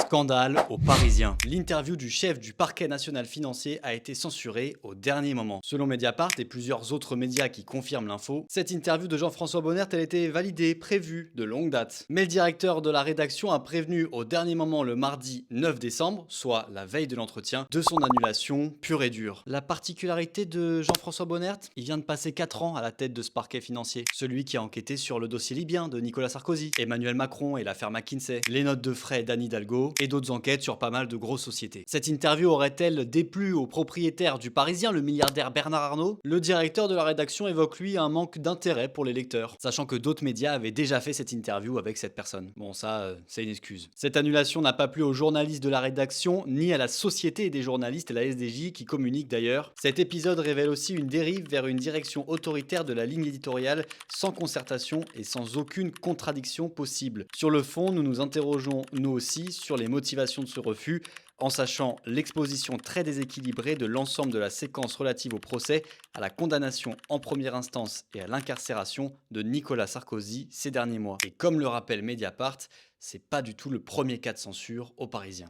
Scandale aux Parisiens. L'interview du chef du parquet national financier a été censurée au dernier moment. Selon Mediapart et plusieurs autres médias qui confirment l'info, cette interview de Jean-François Bonnert elle était validée, prévue de longue date. Mais le directeur de la rédaction a prévenu au dernier moment le mardi 9 décembre, soit la veille de l'entretien, de son annulation pure et dure. La particularité de Jean-François Bonnert, il vient de passer 4 ans à la tête de ce parquet financier. Celui qui a enquêté sur le dossier libyen de Nicolas Sarkozy, Emmanuel Macron et l'affaire McKinsey, les notes de frais d'Anne Hidalgo et d'autres enquêtes sur pas mal de grosses sociétés. Cette interview aurait-elle déplu au propriétaire du Parisien, le milliardaire Bernard Arnault? Le directeur de la rédaction évoque lui un manque d'intérêt pour les lecteurs, sachant que d'autres médias avaient déjà fait cette interview avec cette personne. Bon ça, c'est une excuse. Cette annulation n'a pas plu aux journalistes de la rédaction, ni à la Société des journalistes, la SDJ, qui communique d'ailleurs. Cet épisode révèle aussi une dérive vers une direction autoritaire de la ligne éditoriale, sans concertation et sans aucune contradiction possible. Sur le fond, nous nous interrogeons nous aussi sur les motivations de ce refus, en sachant l'exposition très déséquilibrée de l'ensemble de la séquence relative au procès, à la condamnation en première instance et à l'incarcération de Nicolas Sarkozy ces derniers mois. Et comme le rappelle Mediapart, c'est pas du tout le premier cas de censure aux Parisiens.